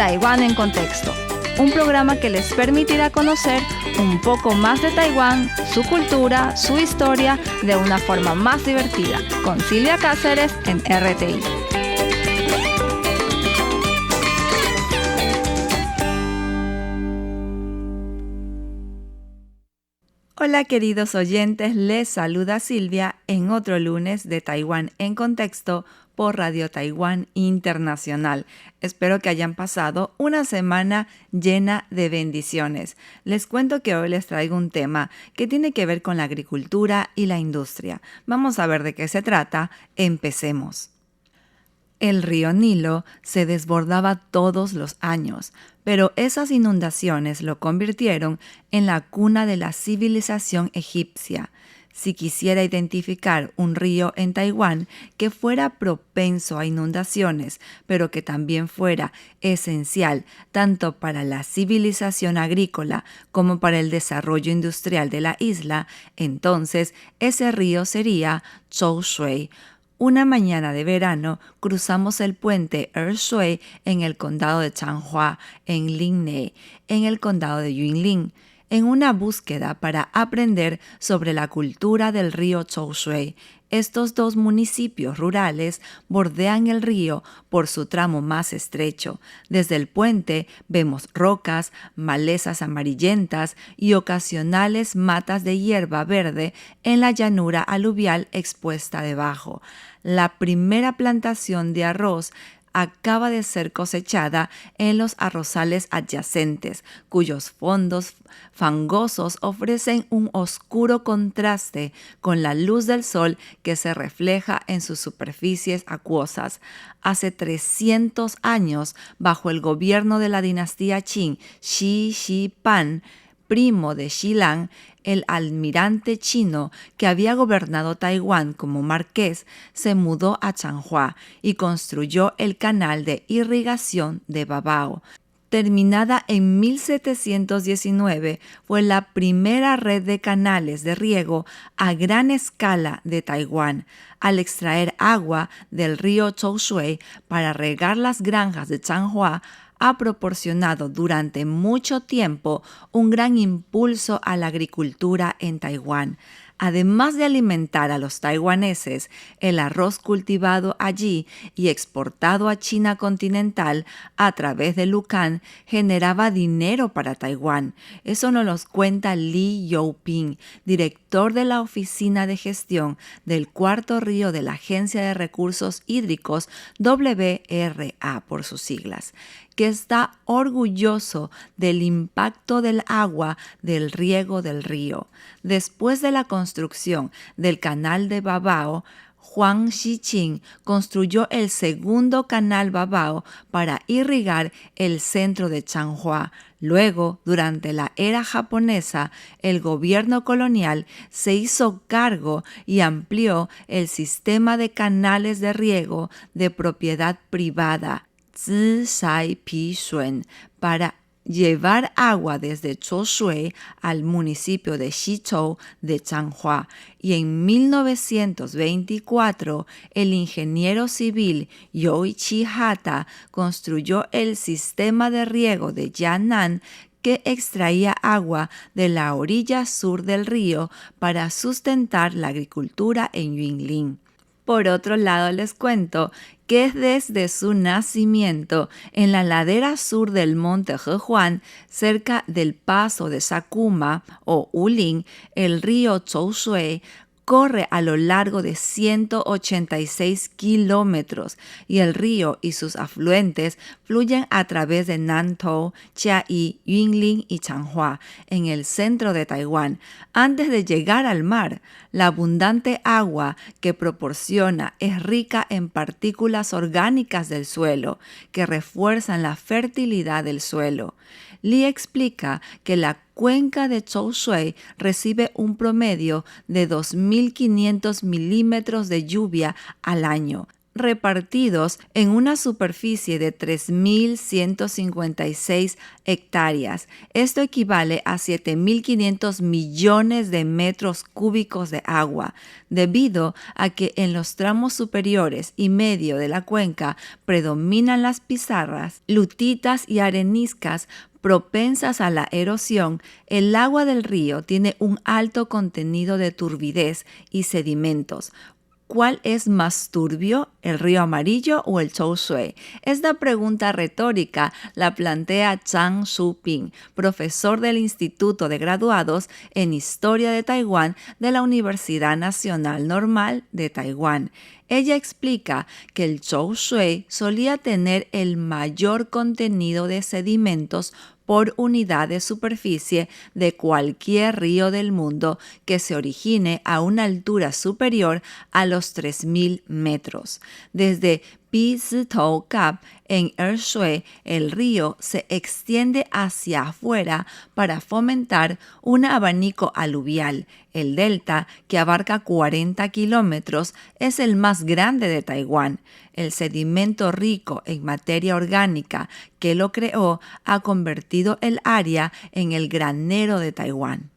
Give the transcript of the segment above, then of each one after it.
Taiwán en Contexto, un programa que les permitirá conocer un poco más de Taiwán, su cultura, su historia, de una forma más divertida, con Silvia Cáceres en RTI. Hola queridos oyentes, les saluda Silvia en otro lunes de Taiwán en Contexto por Radio Taiwán Internacional. Espero que hayan pasado una semana llena de bendiciones. Les cuento que hoy les traigo un tema que tiene que ver con la agricultura y la industria. Vamos a ver de qué se trata. Empecemos. El río Nilo se desbordaba todos los años, pero esas inundaciones lo convirtieron en la cuna de la civilización egipcia. Si quisiera identificar un río en Taiwán que fuera propenso a inundaciones, pero que también fuera esencial tanto para la civilización agrícola como para el desarrollo industrial de la isla, entonces ese río sería Zhou Shui. Una mañana de verano cruzamos el puente Ershui en el condado de Changhua, en Linne, en el condado de Yunlin, en una búsqueda para aprender sobre la cultura del río Zhou Shui. Estos dos municipios rurales bordean el río por su tramo más estrecho. Desde el puente vemos rocas, malezas amarillentas y ocasionales matas de hierba verde en la llanura aluvial expuesta debajo. La primera plantación de arroz acaba de ser cosechada en los arrozales adyacentes, cuyos fondos fangosos ofrecen un oscuro contraste con la luz del sol que se refleja en sus superficies acuosas. Hace 300 años, bajo el gobierno de la dinastía Qing, Xi Shipán, primo de Xilang, el almirante chino que había gobernado Taiwán como marqués, se mudó a Changhua y construyó el canal de irrigación de Babao. Terminada en 1719, fue la primera red de canales de riego a gran escala de Taiwán. Al extraer agua del río Zhou Shui para regar las granjas de Changhua, ha proporcionado durante mucho tiempo un gran impulso a la agricultura en Taiwán. Además de alimentar a los taiwaneses, el arroz cultivado allí y exportado a China continental a través de Lucan generaba dinero para Taiwán. Eso nos lo cuenta Li Youping, director de la Oficina de Gestión del Cuarto Río de la Agencia de Recursos Hídricos, WRA por sus siglas, que está orgulloso del impacto del agua del riego del río. Después de la construcción del canal de Babao, Huang Xiqing construyó el segundo canal Babao para irrigar el centro de Changhua. Luego, durante la era japonesa, el gobierno colonial se hizo cargo y amplió el sistema de canales de riego de propiedad privada, Zi Shai Pi Shun, para llevar agua desde Zhou Shui al municipio de Xichou de Changhua. Y en 1924, el ingeniero civil Yoichi Hata construyó el sistema de riego de Yan'an, que extraía agua de la orilla sur del río para sustentar la agricultura en Yunlin. Por otro lado, les cuento que desde su nacimiento en la ladera sur del monte Hehuan, cerca del paso de Sakuma o Ulin, el río Zhou Shui corre a lo largo de 186 kilómetros y el río y sus afluentes fluyen a través de Nantou, Chiayi, Yunlin y Changhua, en el centro de Taiwán. Antes de llegar al mar, la abundante agua que proporciona es rica en partículas orgánicas del suelo, que refuerzan la fertilidad del suelo. Li explica que la cuenca de Zhou Shui recibe un promedio de 2.500 milímetros de lluvia al año. repartidos en una superficie de 3.156 hectáreas. Esto equivale a 7.500 millones de metros cúbicos de agua, debido a que en los tramos superiores y medio de la cuenca predominan las pizarras, lutitas y areniscas propensas a la erosión. El agua del río tiene un alto contenido de turbidez y sedimentos. ¿Cuál es más turbio, el río Amarillo o el Chou Shui? Esta pregunta retórica la plantea Zhang Shuping, profesor del Instituto de Graduados en Historia de Taiwán de la Universidad Nacional Normal de Taiwán. Ella explica que el Chou Shui solía tener el mayor contenido de sedimentos por unidad de superficie de cualquier río del mundo que se origine a una altura superior a los 3.000 metros. Desde Pizhitou Cap en Ershui, el río se extiende hacia afuera para fomentar un abanico aluvial. El delta, que abarca 40 kilómetros, es el más grande de Taiwán. El sedimento rico en materia orgánica que lo creó ha convertido el área en el granero de Taiwán.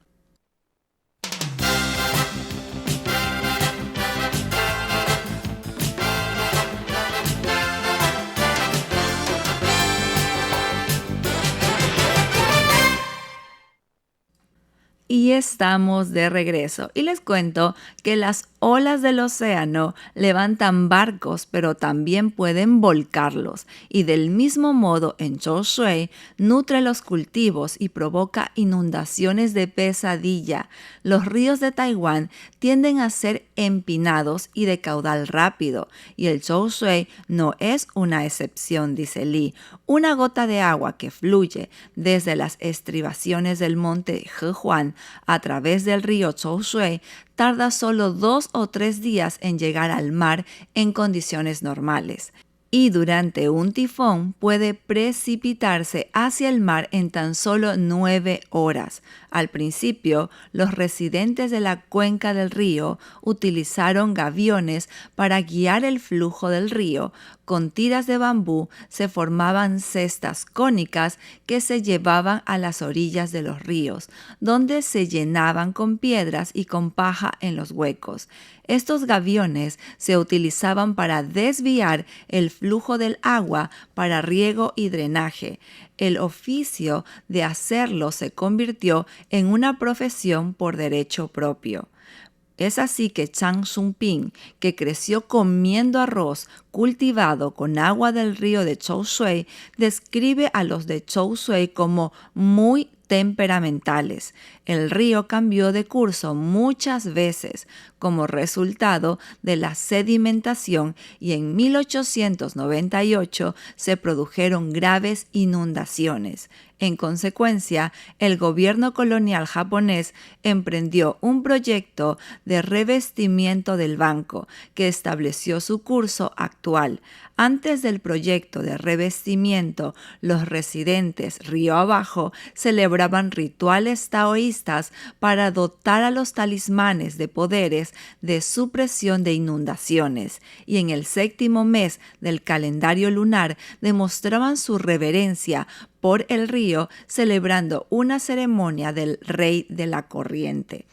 Y estamos de regreso y les cuento que las olas del océano levantan barcos, pero también pueden volcarlos. Y del mismo modo, en Chou Shui, nutre los cultivos y provoca inundaciones de pesadilla. Los ríos de Taiwán tienden a ser empinados y de caudal rápido, y el Chou Shui no es una excepción, dice Li. Una gota de agua que fluye desde las estribaciones del monte Hehuan a través del río Chou Shui tarda solo 2 o 3 días en llegar al mar en condiciones normales. Y durante un tifón puede precipitarse hacia el mar en tan solo 9 horas. Al principio, los residentes de la cuenca del río utilizaron gaviones para guiar el flujo del río. Con tiras de bambú se formaban cestas cónicas que se llevaban a las orillas de los ríos, donde se llenaban con piedras y con paja en los huecos. Estos gaviones se utilizaban para desviar el flujo del agua para riego y drenaje. El oficio de hacerlo se convirtió en una profesión por derecho propio. Es así que Zhang Shuping, que creció comiendo arroz cultivado con agua del río de Chou Shui, describe a los de Chou Shui como muy temperamentales. El río cambió de curso muchas veces como resultado de la sedimentación y en 1898 se produjeron graves inundaciones. En consecuencia, el gobierno colonial japonés emprendió un proyecto de revestimiento del banco que estableció su curso actual. Antes del proyecto de revestimiento, los residentes río abajo celebraban rituales taoístas para dotar a los talismanes de poderes de supresión de inundaciones, y en el 7º mes del calendario lunar demostraban su reverencia por el río celebrando una ceremonia del rey de la corriente.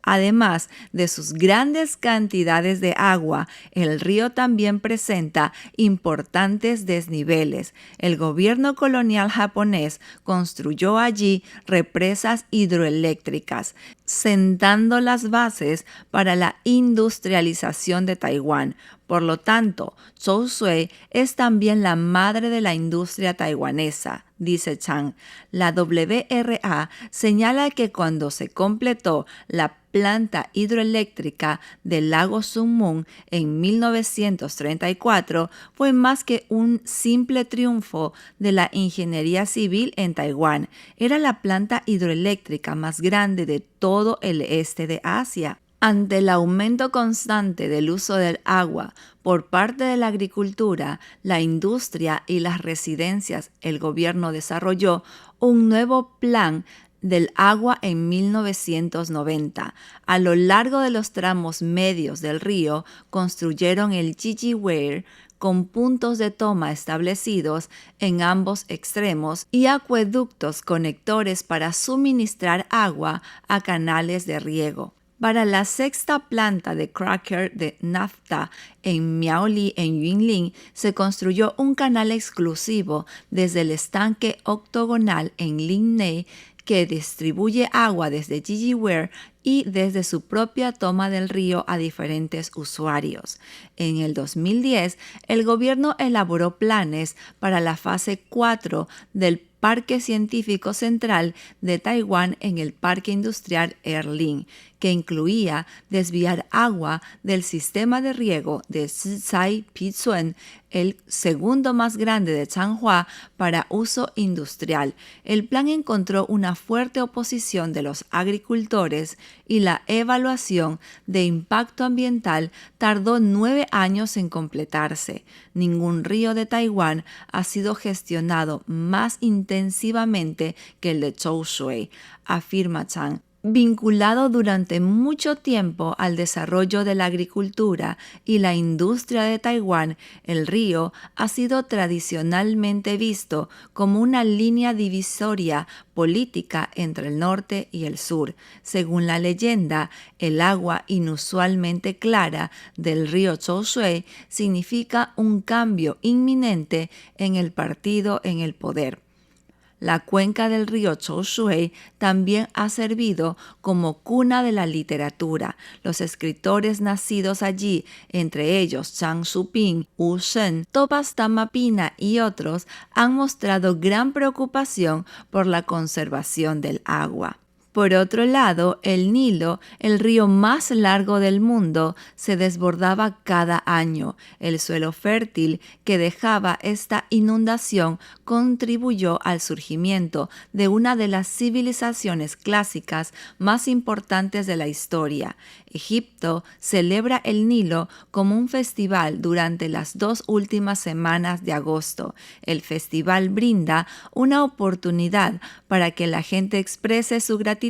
Además de sus grandes cantidades de agua, el río también presenta importantes desniveles. El gobierno colonial japonés construyó allí represas hidroeléctricas, sentando las bases para la industrialización de Taiwán. Por lo tanto, Chou Shui es también la madre de la industria taiwanesa, dice Chang. La WRA señala que cuando se completó la planta hidroeléctrica del lago Sun Mun en 1934, fue más que un simple triunfo de la ingeniería civil en Taiwán. Era la planta hidroeléctrica más grande de todo el este de Asia. Ante el aumento constante del uso del agua por parte de la agricultura, la industria y las residencias, el gobierno desarrolló un nuevo plan del agua en 1990. A lo largo de los tramos medios del río construyeron el Jijiware con puntos de toma establecidos en ambos extremos y acueductos conectores para suministrar agua a canales de riego. Para la sexta planta de cracker de nafta en Miaoli, en Yunlin, se construyó un canal exclusivo desde el estanque octogonal en Lingney que distribuye agua desde Jijiware y desde su propia toma del río a diferentes usuarios. En el 2010, el gobierno elaboró planes para la fase 4 del Parque Científico Central de Taiwán en el Parque Industrial Erling, que incluía desviar agua del sistema de riego de Sicai Pizuen, el segundo más grande de Changhua, para uso industrial. El plan encontró una fuerte oposición de los agricultores y la evaluación de impacto ambiental tardó 9 años en completarse. Ningún río de Taiwán ha sido gestionado más intensivamente que el de Zhoushui, afirma Chang. Vinculado durante mucho tiempo al desarrollo de la agricultura y la industria de Taiwán, el río ha sido tradicionalmente visto como una línea divisoria política entre el norte y el sur. Según la leyenda, el agua inusualmente clara del río Zhoushui significa un cambio inminente en el partido en el poder. La cuenca del río Zhoushui también ha servido como cuna de la literatura. Los escritores nacidos allí, entre ellos Zhang Shuping, Wu Shen, Thomas Tamapina y otros, han mostrado gran preocupación por la conservación del agua. Por otro lado, el Nilo, el río más largo del mundo, se desbordaba cada año. El suelo fértil que dejaba esta inundación contribuyó al surgimiento de una de las civilizaciones clásicas más importantes de la historia. Egipto celebra el Nilo como un festival durante las 2 últimas semanas de agosto. El festival brinda una oportunidad para que la gente exprese su gratitud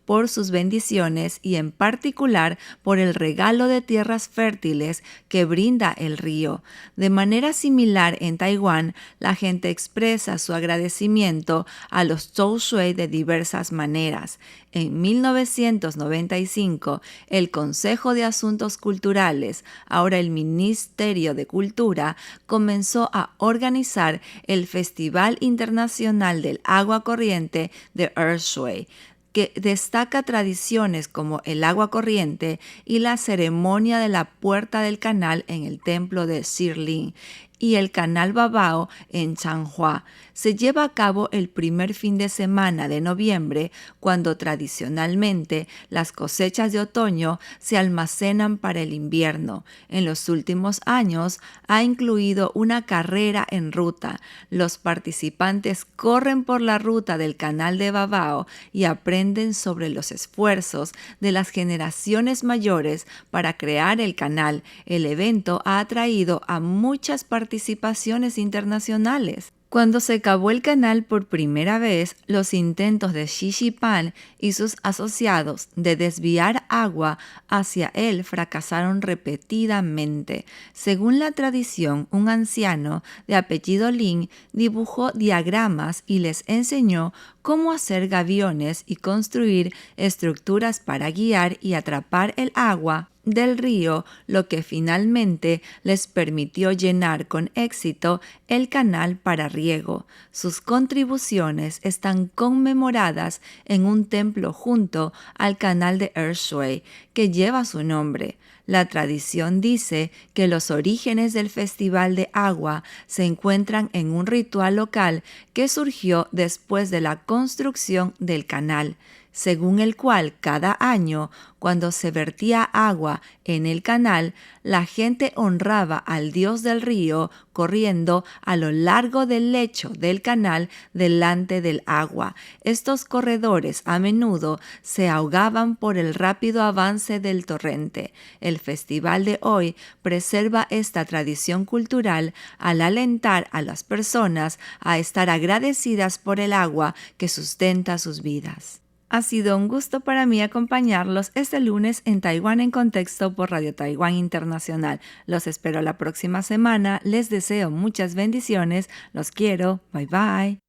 por sus bendiciones y en particular por el regalo de tierras fértiles que brinda el río. De manera similar en Taiwán, la gente expresa su agradecimiento a los Zhoushui de diversas maneras. En 1995, el Consejo de Asuntos Culturales, ahora el Ministerio de Cultura, comenzó a organizar el Festival Internacional del Agua Corriente de Ershui, que destaca tradiciones como el agua corriente y la ceremonia de la Puerta del Canal en el templo de Shilin y el Canal Babao en Changhua. Se lleva a cabo el primer fin de semana de noviembre, cuando tradicionalmente las cosechas de otoño se almacenan para el invierno. En los últimos años ha incluido una carrera en ruta. Los participantes corren por la ruta del Canal de Babao y aprenden sobre los esfuerzos de las generaciones mayores para crear el canal. El evento ha atraído a muchas participaciones internacionales. Cuando se cavó el canal por primera vez, los intentos de Xi Shiping y sus asociados de desviar agua hacia él fracasaron repetidamente. Según la tradición, un anciano de apellido Lin dibujó diagramas y les enseñó cómo hacer gaviones y construir estructuras para guiar y atrapar el agua del río, lo que finalmente les permitió llenar con éxito el canal para riego. Sus contribuciones están conmemoradas en un templo junto al canal de Ershui, que lleva su nombre. La tradición dice que los orígenes del Festival de Agua se encuentran en un ritual local que surgió después de la construcción del canal. según el cual cada año, cuando se vertía agua en el canal, la gente honraba al dios del río corriendo a lo largo del lecho del canal delante del agua. Estos corredores a menudo se ahogaban por el rápido avance del torrente. El festival de hoy preserva esta tradición cultural al alentar a las personas a estar agradecidas por el agua que sustenta sus vidas. Ha sido un gusto para mí acompañarlos este lunes en Taiwán en Contexto por Radio Taiwán Internacional. Los espero la próxima semana. Les deseo muchas bendiciones. Los quiero. Bye bye.